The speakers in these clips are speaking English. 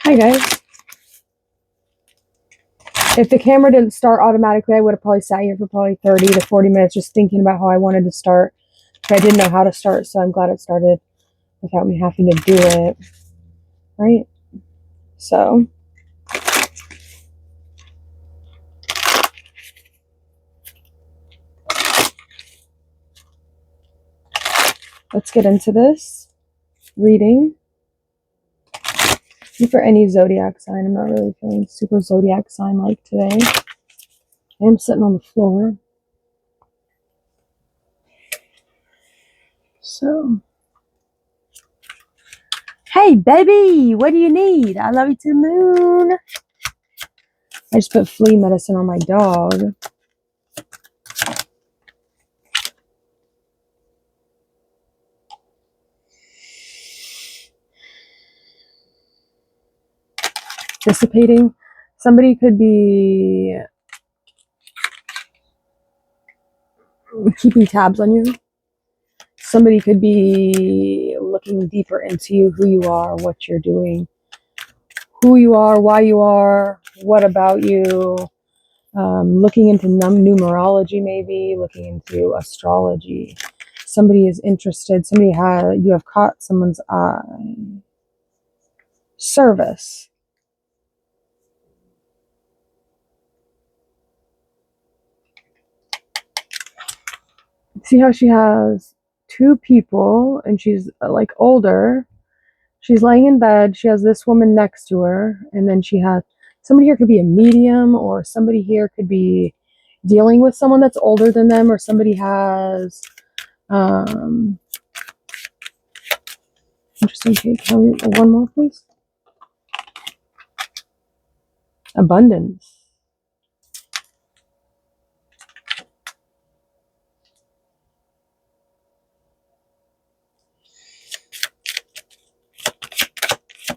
Hi guys. If the camera didn't start automatically, I would have probably sat here for probably 30 to 40 minutes just thinking about how I wanted to start. But I didn't know how to start, so I'm glad it started without me having to do it. Right? So, let's get into this reading. For any zodiac sign, I'm not really feeling super zodiac sign like today. I am sitting on the floor. So, hey baby, what do you need? I love you to the moon. I just put flea medicine on my dog. Dissipating. Somebody could be keeping tabs on you. Somebody could be looking deeper into you, who you are, what you're doing, who you are, why you are, what about you. Looking into numerology, maybe looking into astrology. Somebody is interested. You have caught someone's eye. Service. See how she has two people and she's like older. She's laying in bed. She has this woman next to her. And then she has somebody here could be a medium, or somebody here could be dealing with someone that's older than them, or somebody has interesting cake. One more, please. Abundance.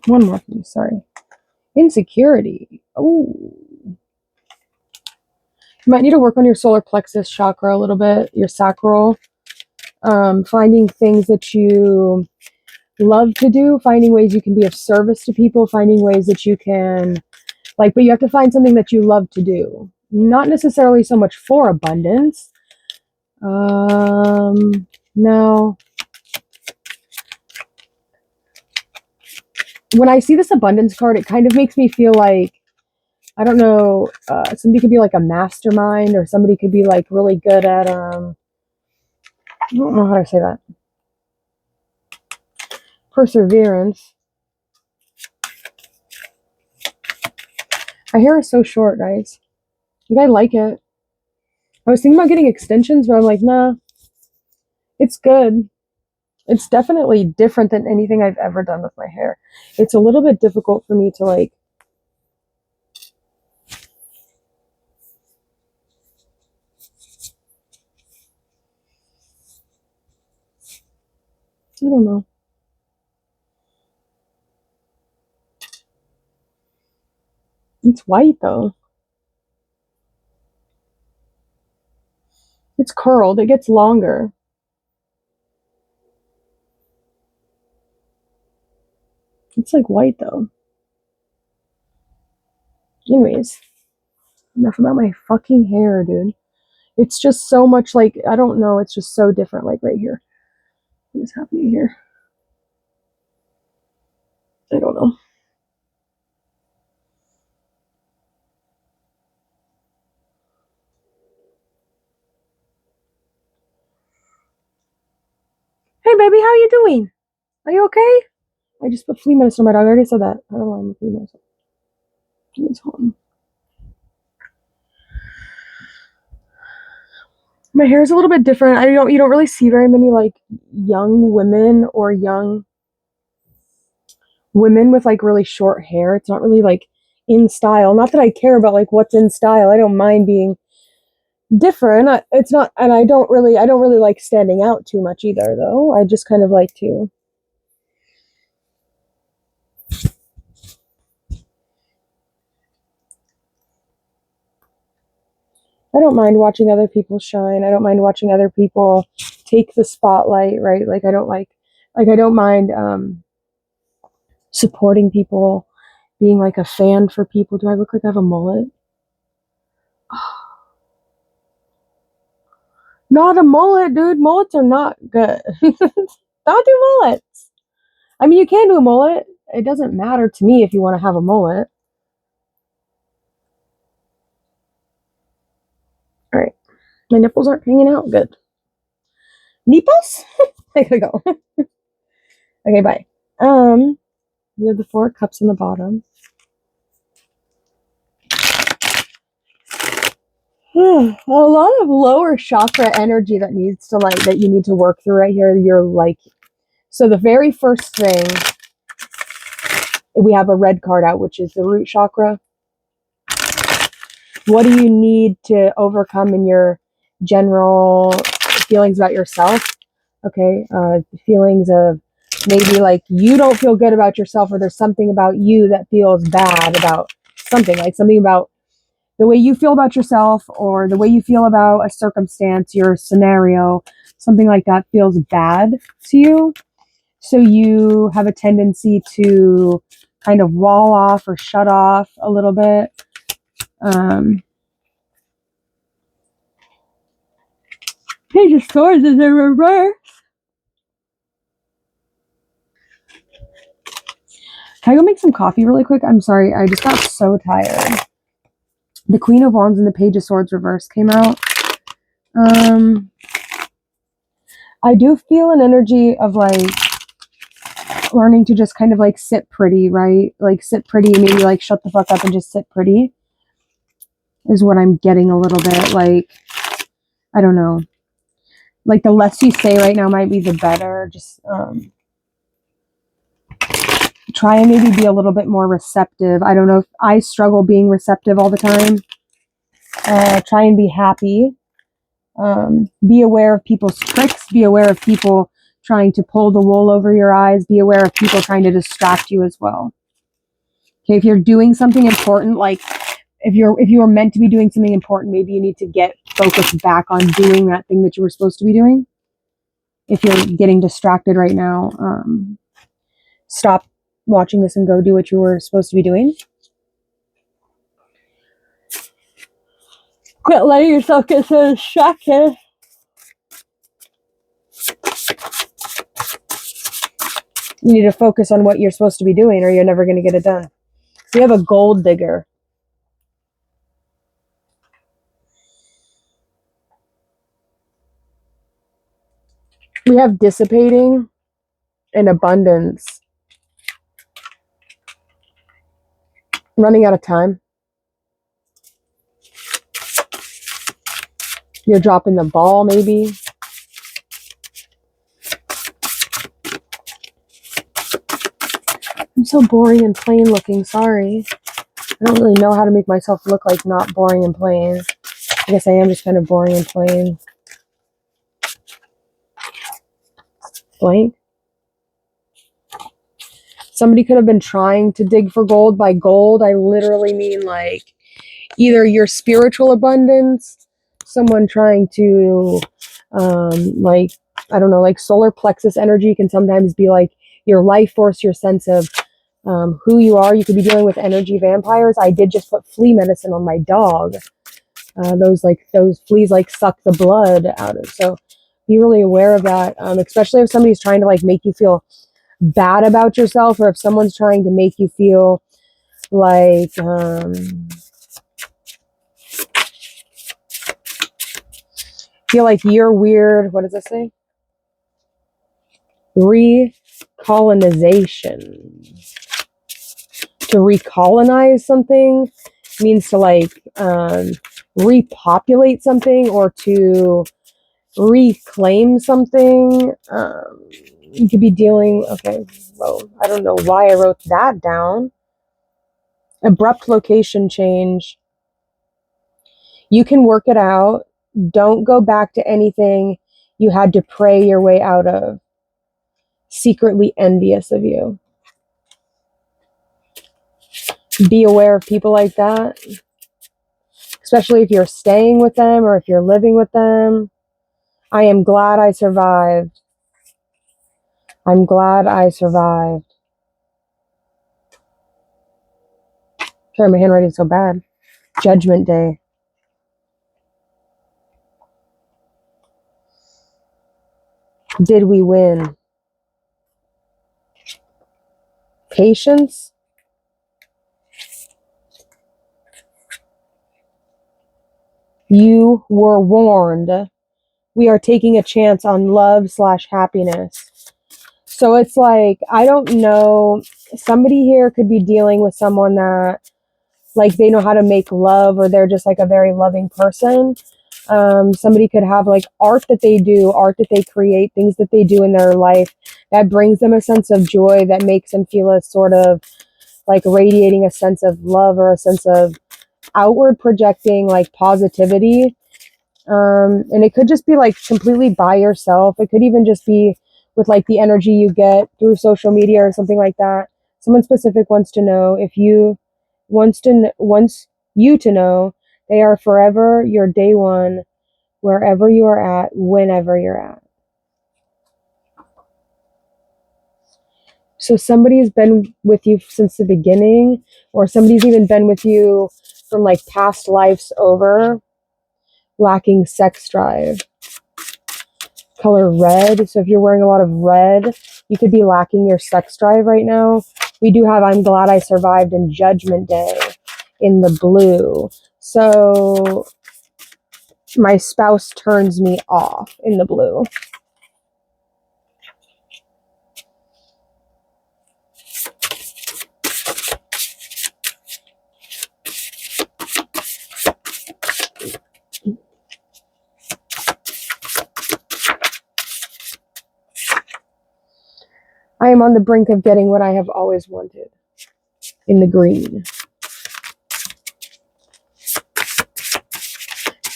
One more, please. Sorry. Insecurity. Oh. You might need to work on your solar plexus chakra a little bit, your sacral. Finding things that you love to do, finding ways you can be of service to people, finding ways that you can, but you have to find something that you love to do. Not necessarily so much for abundance. No. When I see this abundance card, it kind of makes me feel like, I don't know, somebody could be like a mastermind, or somebody could be like really good at, I don't know how to say that. Perseverance. My hair is so short, guys. I like it. I was thinking about getting extensions, but I'm like, nah, it's good. It's definitely different than anything I've ever done with my hair. It's a little bit difficult for me to I don't know. It's white though. It's curled. It gets longer. It's like white though. Anyways, enough about my fucking hair, dude. It's just so much I don't know. It's just so different right here. What is happening here? I don't know. Hey baby, how you doing? Are you okay? I just put flea medicine on my dog. I already said that. I don't know why I'm flea medicine. It's home. My hair is a little bit different. You don't really see very many young women or young women with really short hair. It's not really in style. Not that I care about what's in style. I don't mind being different. It's not, and I don't really like standing out too much either though. I just kind of like to I don't mind watching other people shine. I don't mind watching other people take the spotlight, right? I don't mind supporting people being like a fan for people. Do I look like I have a mullet? Not a mullet, dude. Mullets are not good. Don't do mullets. I mean, you can do a mullet. It doesn't matter to me if you want to have a mullet. All right. My nipples aren't hanging out good. Nipples? I gotta go. Okay, bye. We have the 4 cups on the bottom. A lot of lower chakra energy that needs to that you need to work through right here. You're like, so the very first thing, we have a red card out, which is the root chakra. What do you need to overcome in your general feelings about yourself? Okay, feelings of maybe like you don't feel good about yourself, or there's something about you that feels bad about something, like something about the way you feel about yourself, or the way you feel about a circumstance, your scenario, something like that feels bad to you. So you have a tendency to kind of wall off or shut off a little bit. Page of Swords is in reverse. Can I go make some coffee really quick? I'm sorry, I just got so tired. The Queen of Wands and the Page of Swords reverse came out. I do feel an energy of like learning to just kind of like sit pretty, right? Like sit pretty, maybe like shut the fuck up and just sit pretty is what I'm getting a little bit. Like, I don't know. Like the less you say right now might be the better. Just try and maybe be a little bit more receptive. I don't know if I struggle being receptive all the time. Try and be happy. Be aware of people's tricks. Be aware of people trying to pull the wool over your eyes. Be aware of people trying to distract you as well. Okay, if you're doing something important, like if you were meant to be doing something important, maybe you need to get focused back on doing that thing that you were supposed to be doing. If you're getting distracted right now, stop watching this and go do what you were supposed to be doing. Quit letting yourself get so distracted. You need to focus on what you're supposed to be doing, or you're never going to get it done. We have a gold digger. We have dissipating and abundance. Running out of time. You're dropping the ball, maybe. I'm so boring and plain looking, sorry. I don't really know how to make myself look like not boring and plain. I guess I am just kind of boring and plain. Blank. Somebody could have been trying to dig for gold. By gold, I literally mean like either your spiritual abundance, someone trying to, like, I don't know, like solar plexus energy can sometimes be like your life force, your sense of who you are. You could be dealing with energy vampires. I did just put flea medicine on my dog. Those fleas like suck the blood out of. So be really aware of that, especially if somebody's trying to like make you feel bad about yourself, or if someone's trying to make you feel like you're weird. What does it say? Recolonization. To recolonize something means to like repopulate something, or to reclaim something. You could be dealing, okay, well, I don't know why I wrote that down. Abrupt location change. You can work it out. Don't go back to anything you had to pray your way out of. Secretly envious of you. Be aware of people like that, especially if you're staying with them or if you're living with them. I am glad I survived. I'm glad I survived. Sorry, my handwriting's so bad. Judgment Day. Did we win? Patience. You were warned. We are taking a chance on love/happiness. So it's like, I don't know. Somebody here could be dealing with someone that, like, they know how to make love, or they're just like a very loving person. Somebody could have like art that they do, art that they create, things that they do in their life that brings them a sense of joy, that makes them feel a sort of like radiating a sense of love, or a sense of outward projecting like positivity. And it could just be like completely by yourself. It could even just be with like the energy you get through social media or something like that. Someone specific wants to know if you wants you to know they are forever your day one, wherever you are at, whenever you're at. So somebody's been with you since the beginning, or somebody's even been with you from like past lives over, lacking sex drive. Color red. So if you're wearing a lot of red, you could be lacking your sex drive right now. We do have I'm Glad I Survived and Judgment Day in the blue. So my spouse turns me off in the blue. I am on the brink of getting what I have always wanted in the green.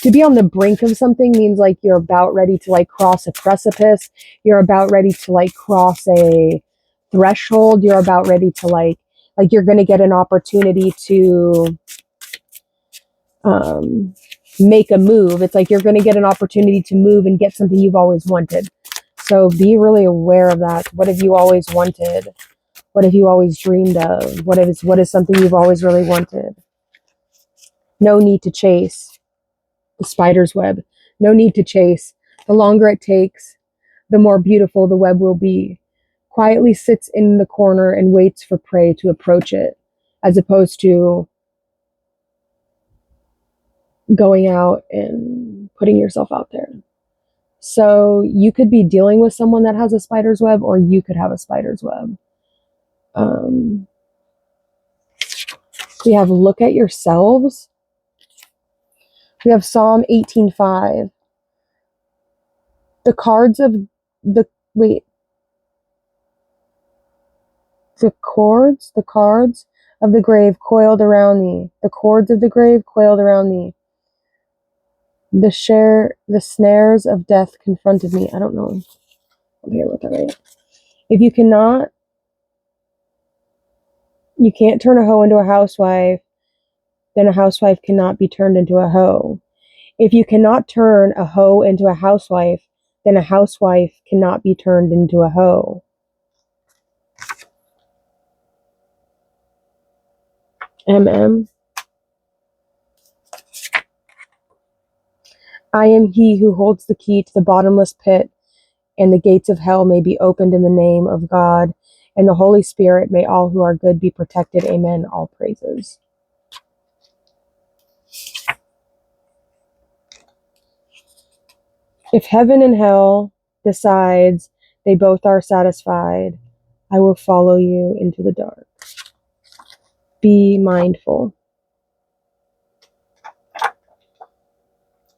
To be on the brink of something means like you're about ready to like cross a precipice. You're about ready to like cross a threshold. You're about ready to like you're going to get an opportunity to make a move. It's like you're going to get an opportunity to move and get something you've always wanted. So be really aware of that. What have you always wanted? What have you always dreamed of? What is something you've always really wanted? No need to chase the spider's web. No need to chase. The longer it takes, the more beautiful the web will be. Quietly sits in the corner and waits for prey to approach it, as opposed to going out and putting yourself out there. So you could be dealing with someone that has a spider's web, or you could have a spider's web. We have look at yourselves. We have Psalm 18:5. The cards of the the cords of the grave coiled around me. The cords of the grave coiled around me. The snares of death confronted me. I don't know. I think I wrote that right. If you can't turn a hoe into a housewife, then a housewife cannot be turned into a hoe. If you cannot turn a hoe into a housewife, then a housewife cannot be turned into a hoe. I am he who holds the key to the bottomless pit, and the gates of hell may be opened in the name of God, and the Holy Spirit. May all who are good be protected. Amen. All praises. If heaven and hell decides they both are satisfied, I will follow you into the dark. Be mindful.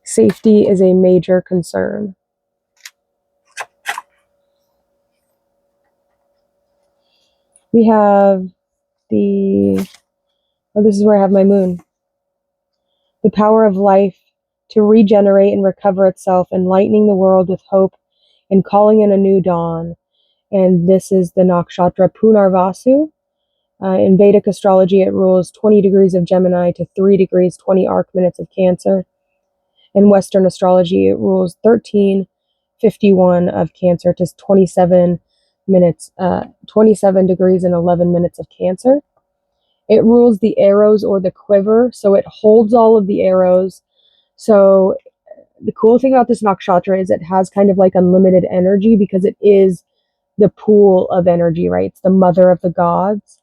Safety is a major concern. We have this is where I have my moon. The power of life to regenerate and recover itself, enlightening the world with hope and calling in a new dawn. And this is the nakshatra Punarvasu. In Vedic astrology, it rules 20 degrees of Gemini to 3 degrees, 20 arc minutes of Cancer. In Western astrology, it rules 1351 of Cancer to 27 degrees and 11 minutes of Cancer. It rules the arrows or the quiver, so it holds all of the arrows. So the cool thing about this nakshatra is it has kind of like unlimited energy because it is the pool of energy, right? It's the mother of the gods.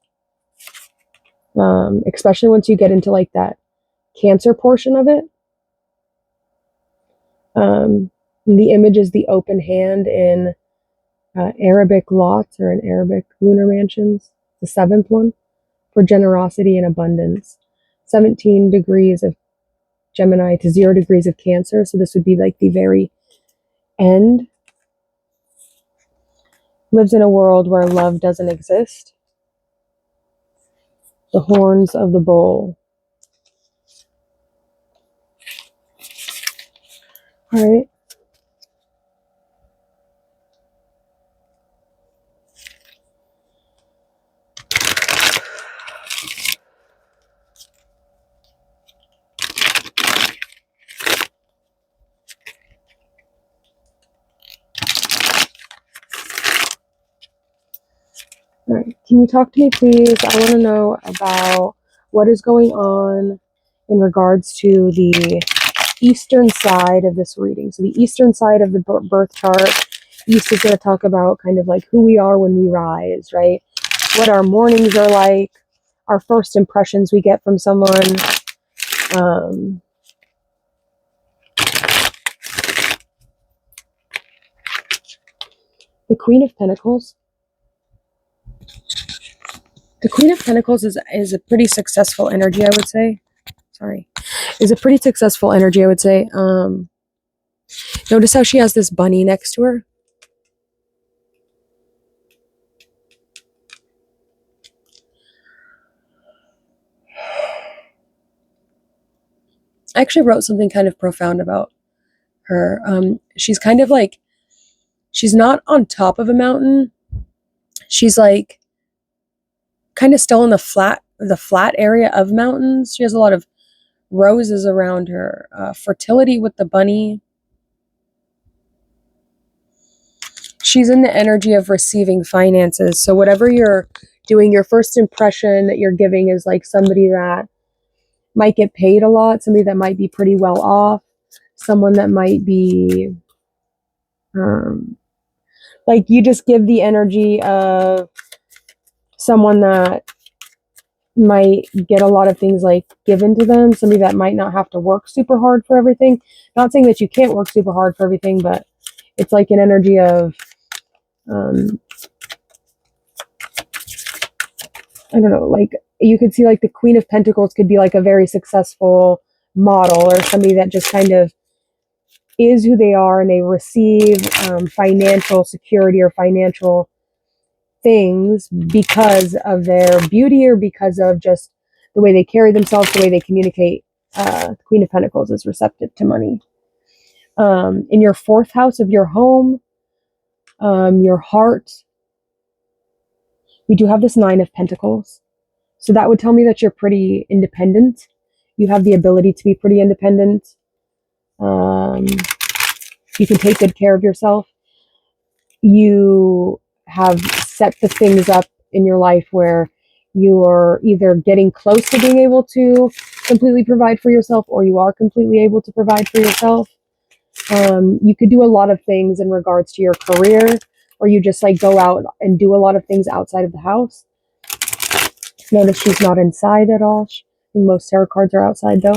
Especially once you get into like that Cancer portion of it. The image is the open hand in Arabic lots or in Arabic lunar mansions, the seventh one, for generosity and abundance. 17 degrees of Gemini to 0 degrees of Cancer. So this would be like the very end. Lives in a world where love doesn't exist. The horns of the bull. All right. All right. Can you talk to me, please? I want to know about what is going on in regards to the eastern side of this reading. So the eastern side of the birth chart, East is going to talk about kind of like who we are when we rise, right? What our mornings are like, our first impressions we get from someone. The Queen of Pentacles. The Queen of Pentacles is a pretty successful energy, I would say. Sorry. Is a pretty successful energy, I would say. Notice how she has this bunny next to her. I actually wrote something kind of profound about her. She's kind of like, she's not on top of a mountain. She's like kind of still in the flat area of mountains. She has a lot of roses around her. Fertility with the bunny. She's in the energy of receiving finances. So whatever you're doing, your first impression that you're giving is like somebody that might get paid a lot, somebody that might be pretty well off, someone that might be like, you just give the energy of someone that might get a lot of things like given to them, somebody that might not have to work super hard for everything. Not saying that you can't work super hard for everything, but it's like an energy of I don't know, like you could see like the Queen of Pentacles could be like a very successful model or somebody that just kind of is who they are and they receive financial security or financial things because of their beauty or because of just the way they carry themselves, the way they communicate. The Queen of Pentacles is receptive to money. In your fourth house of your home, your heart, we do have this Nine of Pentacles. So that would tell me that you're pretty independent. You have the ability to be pretty independent. You can take good care of yourself. You have set the things up in your life where you are either getting close to being able to completely provide for yourself or you are completely able to provide for yourself. You could do a lot of things in regards to your career, or you just like go out and do a lot of things outside of the house. Notice she's not inside at all. I think most tarot cards are outside though.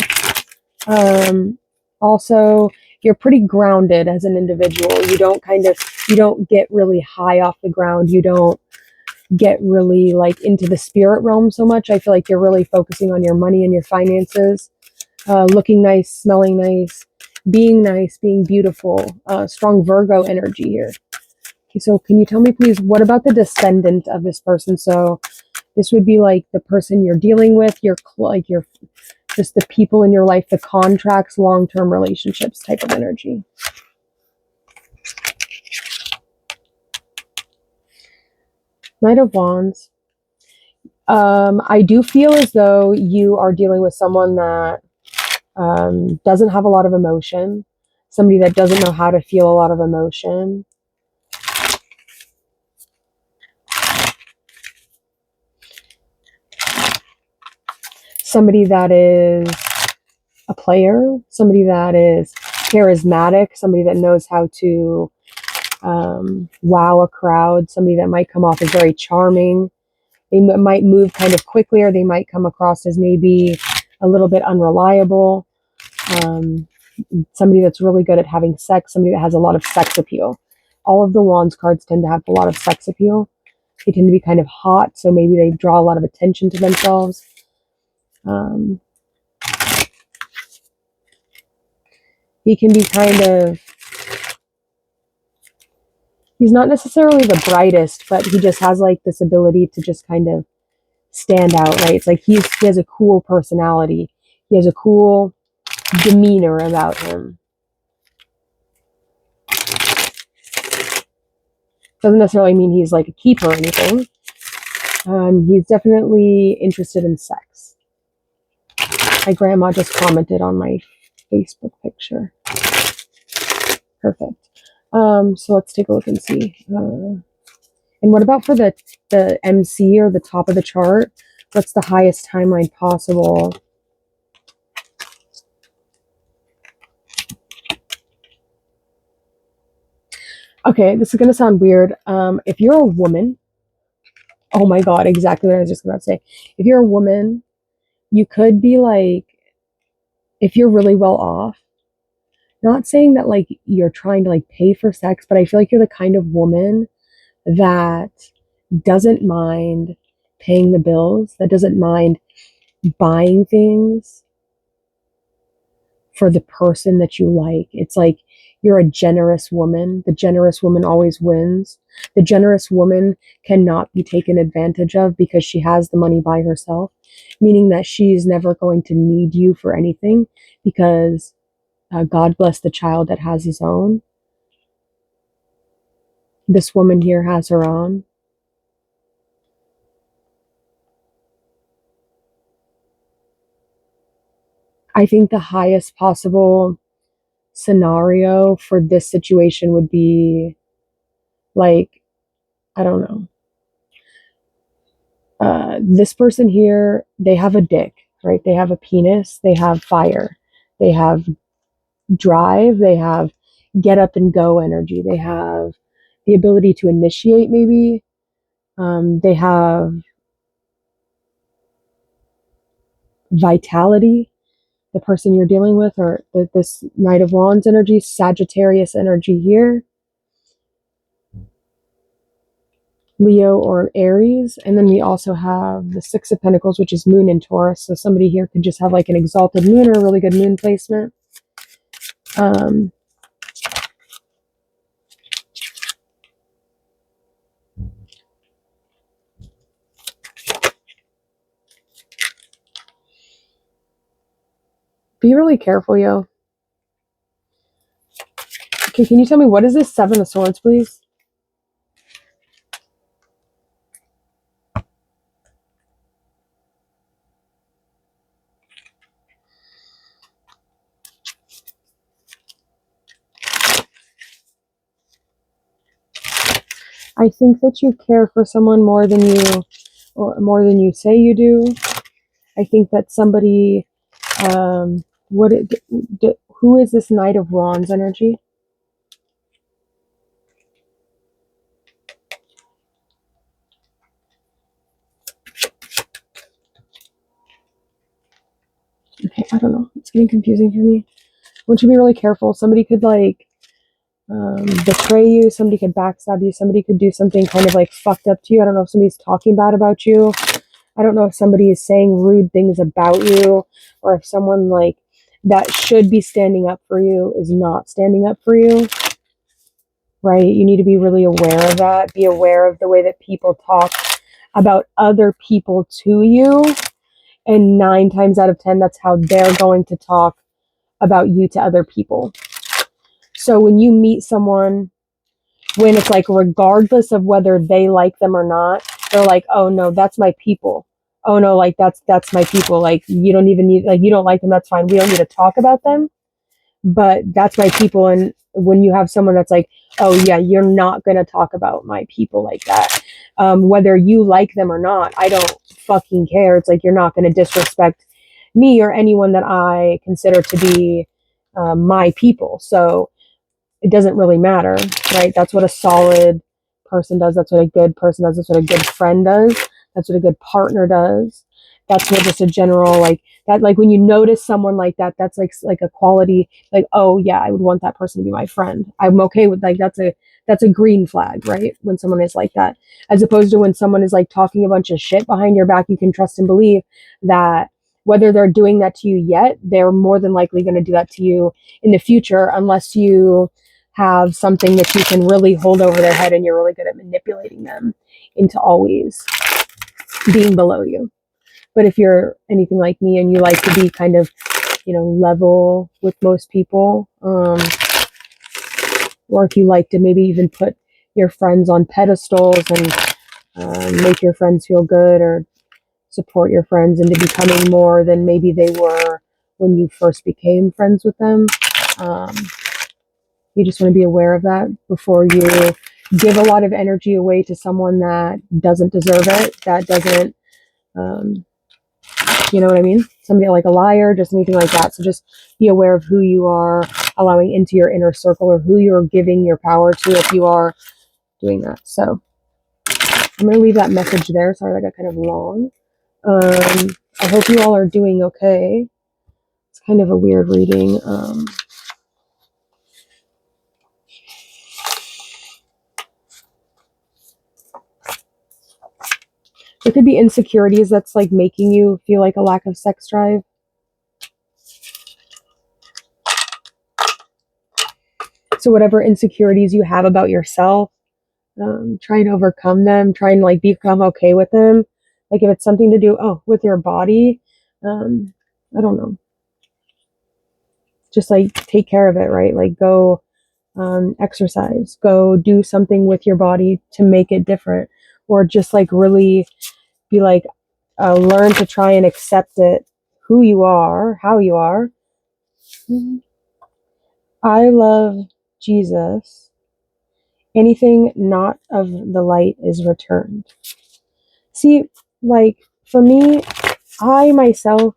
Also, you're pretty grounded as an individual. You don't get really high off the ground. You don't get really like into the spirit realm so much. I feel like you're really focusing on your money and your finances, looking nice, smelling nice, being beautiful. Strong Virgo energy here. Okay, so can you tell me please, what about the descendant of this person? So this would be like the person you're dealing with, your just the people in your life, the contracts, long-term relationships type of energy. Knight of Wands. I do feel as though you are dealing with someone that doesn't have a lot of emotion, somebody that doesn't know how to feel a lot of emotion. somebody that is a player, somebody that is charismatic, somebody that knows how to wow a crowd, somebody that might come off as very charming. They might move kind of quickly, or they might come across as maybe a little bit unreliable. Somebody that's really good at having sex, somebody that has a lot of sex appeal. All of the Wands cards tend to have a lot of sex appeal. They tend to be kind of hot, so maybe they draw a lot of attention to themselves. He can be kind of, he's not necessarily the brightest, but he just has like this ability to just kind of stand out, right? It's like he has a cool personality. He has a cool demeanor about him. Doesn't necessarily mean he's like a keeper or anything. He's definitely interested in sex. My grandma just commented on my Facebook picture. Perfect. So let's take a look and see. And what about for the MC, or the top of the chart? What's the highest timeline possible? Okay, this is going to sound weird. If you're a woman, oh my God, exactly what I was just about to say. If you're a woman, you could be like, if you're really well off, not saying that like you're trying to like pay for sex, but I feel like you're the kind of woman that doesn't mind paying the bills, that doesn't mind buying things for the person that you like. It's like you're a generous woman. The generous woman always wins. The generous woman cannot be taken advantage of because she has the money by herself, meaning that she's never going to need you for anything, because God bless the child that has his own. This woman here has her own. I think the highest possible scenario for this situation would be like, I don't know. This person here, they have a dick, right? They have a penis, they have fire, they have drive, they have get up and go energy, they have the ability to initiate, maybe. They have vitality. The person you're dealing with, or this Knight of Wands energy, Sagittarius energy here, Leo or Aries. And then we also have the Six of Pentacles, which is Moon in Taurus. So somebody here could just have like an exalted moon or a really good moon placement. Be really careful, yo. Okay, can you tell me what is this Seven of Swords, please? I think that you care for someone more than you say you do. I think that somebody, who is this Knight of Wands energy? Okay, I don't know. It's getting confusing for me. I want you to be really careful. Somebody could like betray you. Somebody could backstab you. Somebody could do something kind of like fucked up to you. I don't know if somebody's talking bad about you. I don't know if somebody is saying rude things about you, or if someone like that should be standing up for you is not standing up for you. Right? You need to be really aware of that. Be aware of the way that people talk about other people to you. And 9 times out of 10, that's how they're going to talk about you to other people. So when you meet someone, when it's like, regardless of whether they like them or not, they're like, oh no, that's my people. Oh no, like that's my people. Like you don't even need, like you don't like them, that's fine. We don't need to talk about them, but that's my people. And when you have someone that's like, oh yeah, you're not going to talk about my people like that. Whether you like them or not, I don't fucking care. It's like, you're not going to disrespect me or anyone that I consider to be my people. So it doesn't really matter, right? That's what a solid person does. That's what a good person does. That's what a good friend does. That's what a good partner does. That's what just a general like that. Like when you notice someone like that, that's like a quality. Like, oh yeah, I would want that person to be my friend. I'm okay with like that's a green flag, right? When someone is like that, as opposed to when someone is like talking a bunch of shit behind your back, you can trust and believe that whether they're doing that to you yet, they're more than likely going to do that to you in the future, unless you have something that you can really hold over their head and you're really good at manipulating them into always being below you. But if you're anything like me and you like to be kind of, level with most people, or if you like to maybe even put your friends on pedestals and make your friends feel good or support your friends into becoming more than maybe they were when you first became friends with them, you just want to be aware of that before you give a lot of energy away to someone that doesn't deserve it, that doesn't, you know what I mean? Somebody like a liar, just anything like that. So just be aware of who you are allowing into your inner circle or who you're giving your power to if you are doing that. So I'm going to leave that message there. Sorry, that got kind of long. I hope you all are doing okay. It's kind of a weird reading. It could be insecurities that's like making you feel like a lack of sex drive. So whatever insecurities you have about yourself, try and overcome them. Try and like become okay with them. Like if it's something to do, with your body, I don't know. Just like take care of it, right? Like go exercise, go do something with your body to make it different, or just like really be like, learn to try and accept it, who you are, how you are. I love Jesus. Anything not of the light is returned. See, like for me, I myself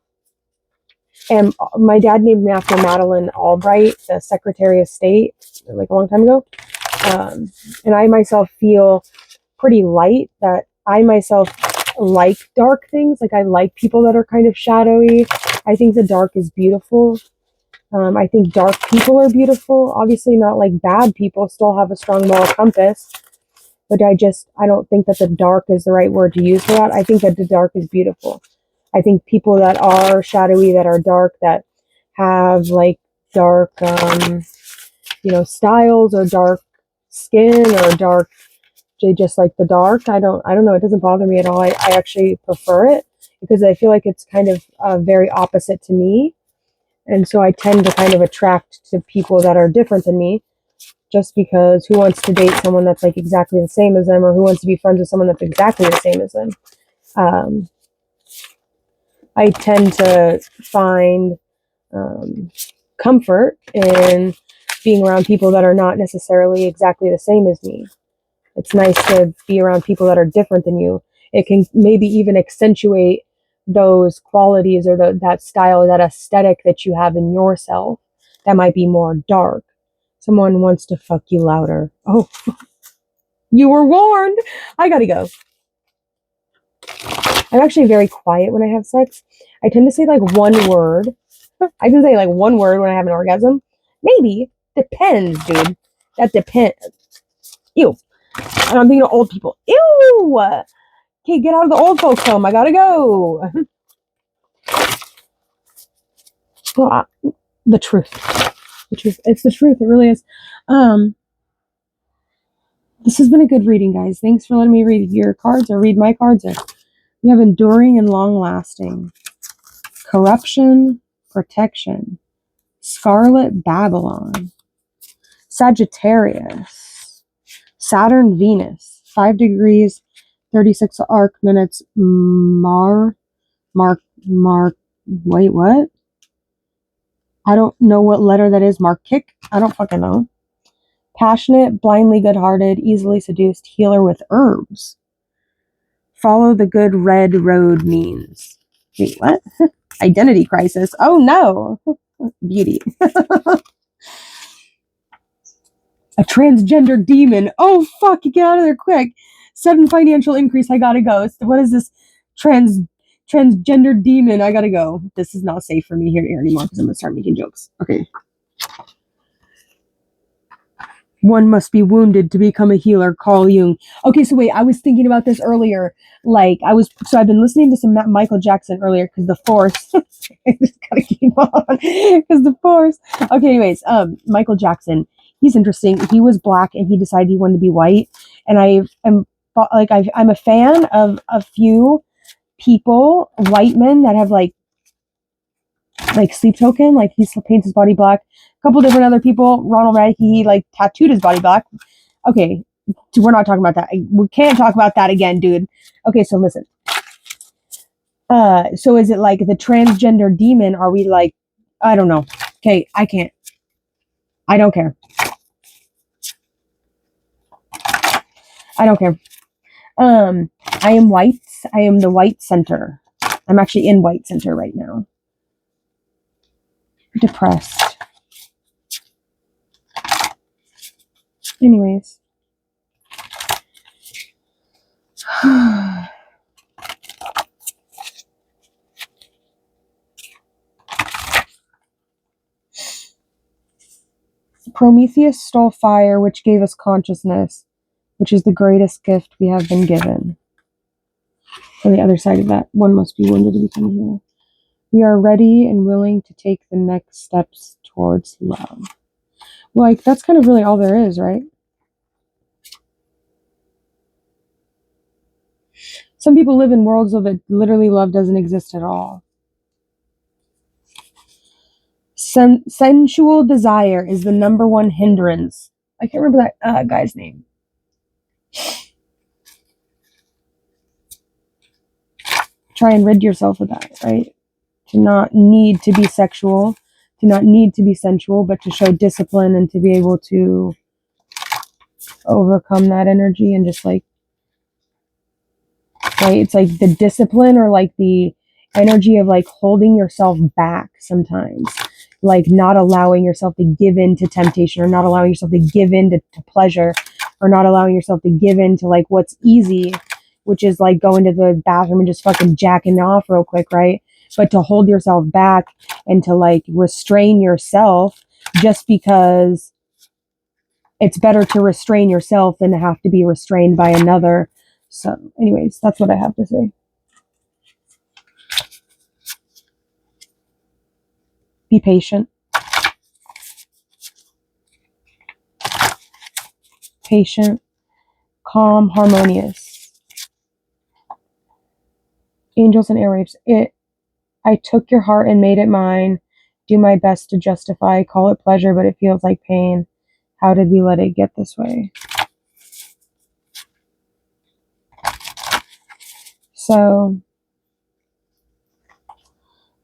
am, my dad named me after Madeleine Albright, the Secretary of State, like a long time ago. And I myself feel pretty light, that I myself like dark things. Like I like people that are kind of shadowy. I think the dark is beautiful. I think dark people are beautiful. Obviously not like bad people, still have a strong moral compass. But I don't think that the dark is the right word to use for that. I think that the dark is beautiful. I think people that are shadowy, that are dark, that have like dark, styles or dark skin or dark, just like the dark. I don't know. It doesn't bother me at all. I actually prefer it because I feel like it's kind of very opposite to me. And so I tend to kind of attract to people that are different than me, just because who wants to date someone that's like exactly the same as them, or who wants to be friends with someone that's exactly the same as them? I tend to find comfort in being around people that are not necessarily exactly the same as me. It's nice to be around people that are different than you. It can maybe even accentuate those qualities or that style or that aesthetic that you have in yourself that might be more dark. Someone wants to fuck you louder. Oh, you were warned. I gotta go. I'm actually very quiet when I have sex. I tend to say like one word. I can say like one word when I have an orgasm. Maybe. Depends, dude. That depends. Ew. And I'm thinking of old people. Ew! Okay, get out of the old folks home. I gotta go. Well, the truth. The truth. It's the truth. It really is. This has been a good reading, guys. Thanks for letting me read your cards or read my cards. We have enduring and long lasting. Corruption, protection. Scarlet Babylon. Sagittarius. Saturn, Venus. 5 degrees, 36 arc minutes. Wait, what? I don't know what letter that is. Markic? I don't fucking know. Passionate, blindly good-hearted, easily seduced, healer with herbs. Follow the good red road means. Wait, what? Identity crisis. Oh no. Beauty. A transgender demon. Oh fuck, get out of there quick. Sudden financial increase, I gotta go. What is this transgender demon? I gotta go. This is not safe for me here anymore because I'm gonna start making jokes. Okay. One must be wounded to become a healer, Carl Jung. Okay, so wait, I was thinking about this earlier. I've been listening to some Michael Jackson earlier because the Force. I just gotta keep on because the Force. Okay, anyways, Michael Jackson. He's interesting. He was black and he decided he wanted to be white. And I'm a fan of a few people, white men that have like Sleep Token, like he paints his body black. A couple different other people. Ronald Radke, he like tattooed his body black. Okay, we're not talking about that. We can't talk about that again, dude. Okay, so listen. So is it like the transgender demon? Are we like, I don't know. Okay, I can't. I don't care. I don't care. I am white. I am the white center. I'm actually in white center right now. Depressed. Anyways. Prometheus stole fire, which gave us consciousness, which is the greatest gift we have been given. On the other side of that, one must be wounded to become a hero. We are ready and willing to take the next steps towards love. Like, that's kind of really all there is, right? Some people live in worlds of it. Literally, love doesn't exist at all. Sensual desire is the number one hindrance. I can't remember that guy's name. Try and rid yourself of that, right? To not need to be sexual, to not need to be sensual, but to show discipline and to be able to overcome that energy and just like, right? It's like the discipline or like the energy of like holding yourself back sometimes, like not allowing yourself to give in to temptation or not allowing yourself to give in to pleasure or not allowing yourself to give in to like what's easy, which is like going to the bathroom and just fucking jacking off real quick, right? But to hold yourself back and to like restrain yourself just because it's better to restrain yourself than to have to be restrained by another. So anyways, that's what I have to say. Be patient. Patient, calm, harmonious. Angels and airwaves. I took your heart and made it mine. Do my best to justify. Call it pleasure, but it feels like pain. How did we let it get this way? So,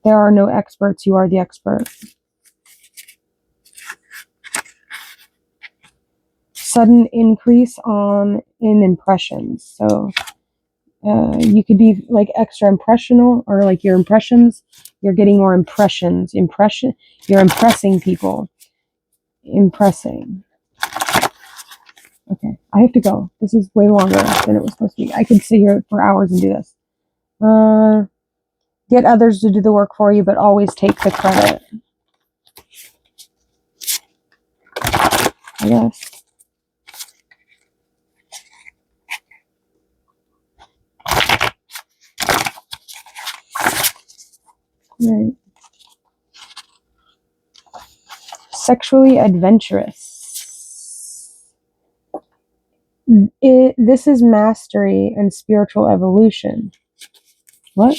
there are no experts. You are the expert. Sudden increase in impressions. So, you could be like extra impressional or like your impressions. You're getting more impressions. You're impressing people. Impressing. Okay, I have to go. This is way longer than it was supposed to be. I could sit here for hours and do this. Get others to do the work for you, but always take the credit. I guess. Right. Sexually adventurous. This is mastery and spiritual evolution. What?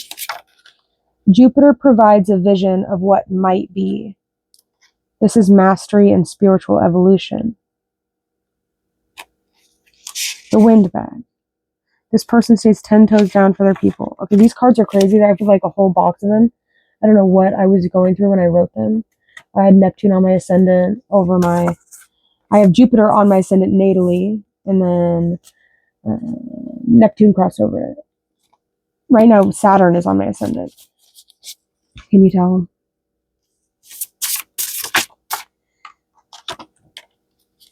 Jupiter provides a vision of what might be. This is mastery and spiritual evolution. The wind bag. This person stays 10 toes down for their people. Okay, these cards are crazy. I have like a whole box of them. I don't know what I was going through when I wrote them. I had Neptune on my ascendant I have Jupiter on my ascendant natally, and then Neptune crossed over it. Right now, Saturn is on my ascendant. Can you tell?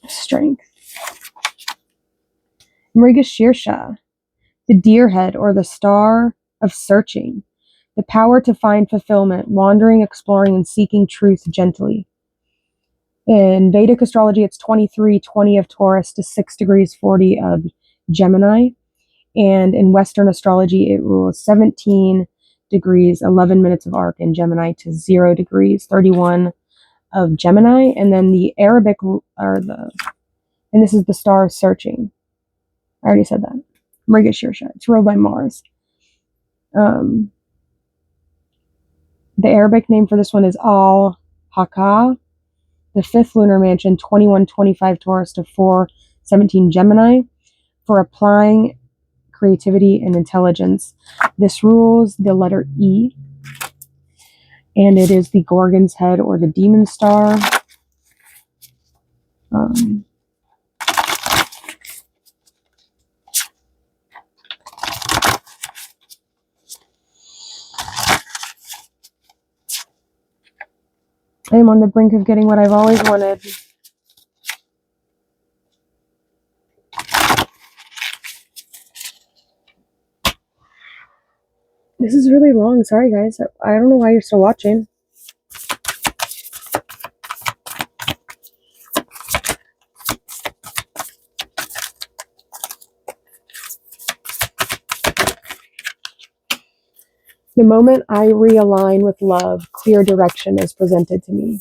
Strength. Mrigashirsha, the deer head or the star of searching, the power to find fulfillment, wandering, exploring, and seeking truth gently. In Vedic astrology, it's 23:20 of Taurus to 6 degrees 40 of Gemini. And in Western astrology, it rules 17 degrees 11 minutes of arc in Gemini to 0 degrees 31 of Gemini. And then the Arabic, and this is the star of searching. I already said that. Mrigashirsha. It's ruled by Mars. The Arabic name for this one is Al-Haqqa. The fifth lunar mansion, 21:25 Taurus to 4:17 Gemini, for applying creativity and intelligence. This rules the letter E, and it is the Gorgon's head or the demon star. I am on the brink of getting what I've always wanted. This is really long. Sorry, guys. I don't know why you're still watching. The moment I realign with love, clear direction is presented to me.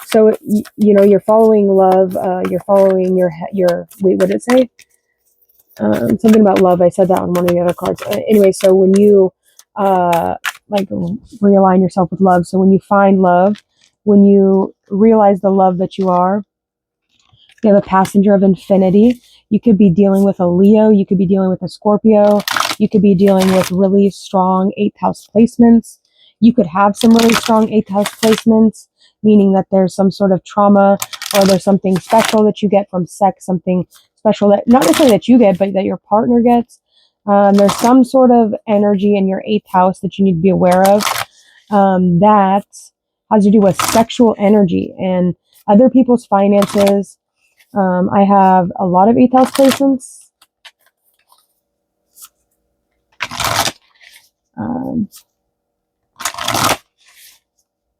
So, you're following love. You're following your, wait, what did it say? Something about love. I said that on one of the other cards. Anyway, so when you, realign yourself with love. So when you find love, when you realize the love that you are, you have a passenger of infinity. You could be dealing with a Leo. You could be dealing with a Scorpio. You could be dealing with really strong 8th house placements. You could have some really strong 8th house placements, meaning that there's some sort of trauma or there's something special that you get from sex, something special that not necessarily that you get, but that your partner gets. There's some sort of energy in your 8th house that you need to be aware of that has to do with sexual energy and other people's finances. I have a lot of 8th house placements.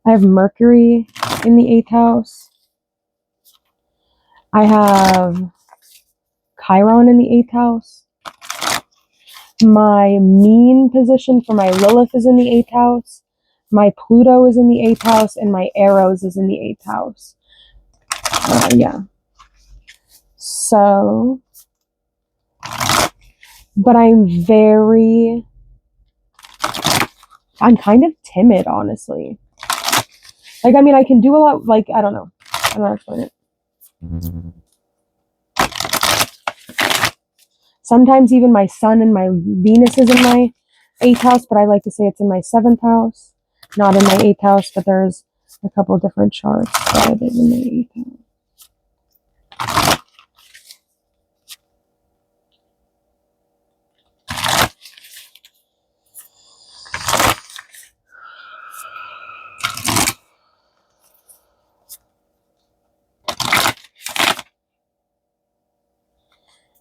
I have Mercury in the 8th house. I have Chiron in the 8th house. My mean position for my Lilith is in the 8th house. My Pluto is in the 8th house, and my Eros is in the 8th house. Yeah. So, but I'm kind of timid, honestly. Like, I mean, I can do a lot, like, I don't know. I don't know how to explain it. Sometimes even my sun and my Venus is in my 8th house, but I like to say it's in my 7th house, not in my 8th house, but there's a couple different charts that it is in my 8th house.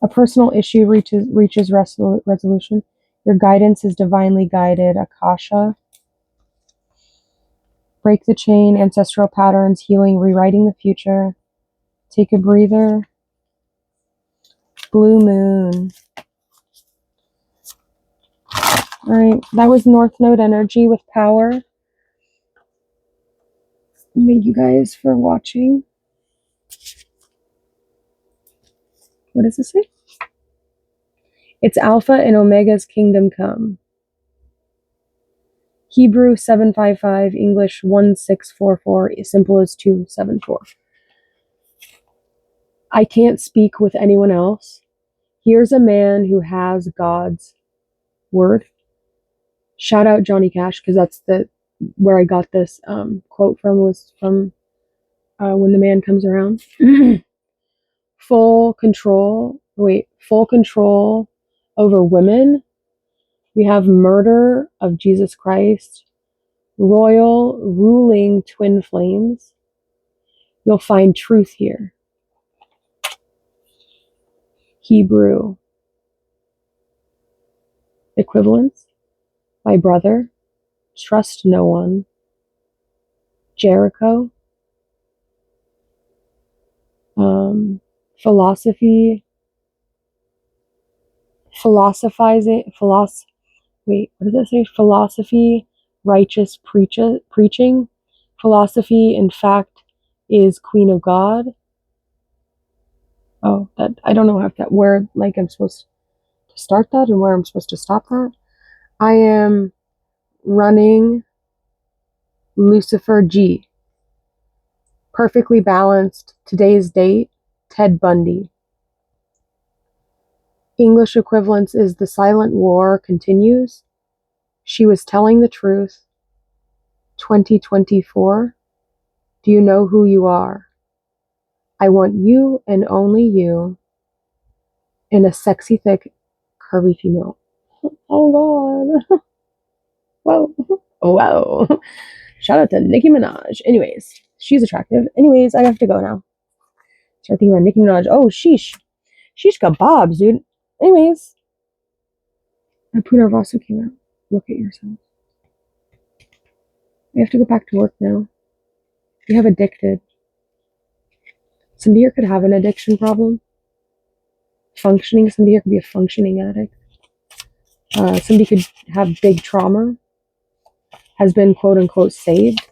A personal issue reaches resolution. Your guidance is divinely guided. Akasha. Break the chain, ancestral patterns, healing, rewriting the future. Take a breather. Blue moon. All right, that was North Node energy with power. Thank you guys for watching. What does it say? It's Alpha and Omega's kingdom come. Hebrew 755, English 1644, simple as 274. I can't speak with anyone else. Here's a man who has God's word. Shout out Johnny Cash, because that's where I got this quote from, was from When the Man Comes Around. Full control over women. We have murder of Jesus Christ. royal, ruling twin flames. You'll find truth here. Hebrew equivalents. My brother. Trust no one. Jericho. Philosophy. Philosophizing. Wait, what does it say? Philosophy, righteous preaching. Philosophy, in fact, is queen of God. Oh, that I don't know where like I'm supposed to start that and where I'm supposed to stop that. I am running Lucifer G. Perfectly balanced. Today's date, Ted Bundy. English equivalence is the silent war continues. She was telling the truth. 2024. Do you know who you are? I want you and only you in a sexy, thick, curvy female. Oh God. Whoa. Oh, wow. Shout out to Nicki Minaj. Anyways, she's attractive. Anyways, I have to go now. Start thinking about Nicki Minaj. Oh, sheesh. Sheesh kebabs, dude. Anyways, Punarvasu came out. Look at yourself. I have to go back to work now. You have addicted. Somebody here could have an addiction problem. Functioning. Somebody here could be a functioning addict. Somebody could have big trauma. Has been quote unquote saved.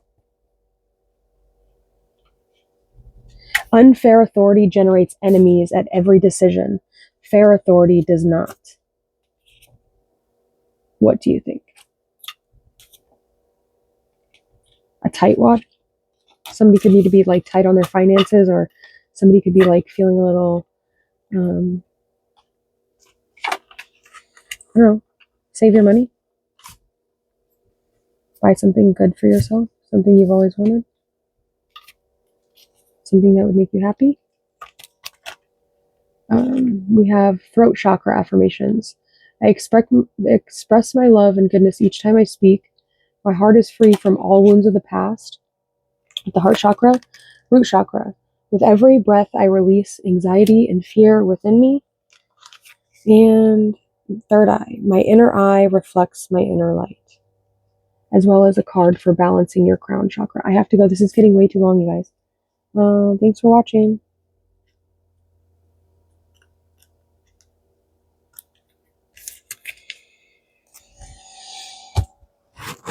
Unfair authority generates enemies at every decision. Fair authority does not. What do you think? A tightwad? Somebody could need to be like tight on their finances, or somebody could be like feeling a little, I don't know, save your money. Buy something good for yourself, something you've always wanted, something that would make you happy. We have throat chakra affirmations. I express my love and goodness each time I speak. My heart is free from all wounds of the past. The heart chakra, root chakra. With every breath, I release anxiety and fear within me. And third eye, my inner eye reflects my inner light, as well as a card for balancing your crown chakra. I have to go. This is getting way too long, you guys. Thanks for watching.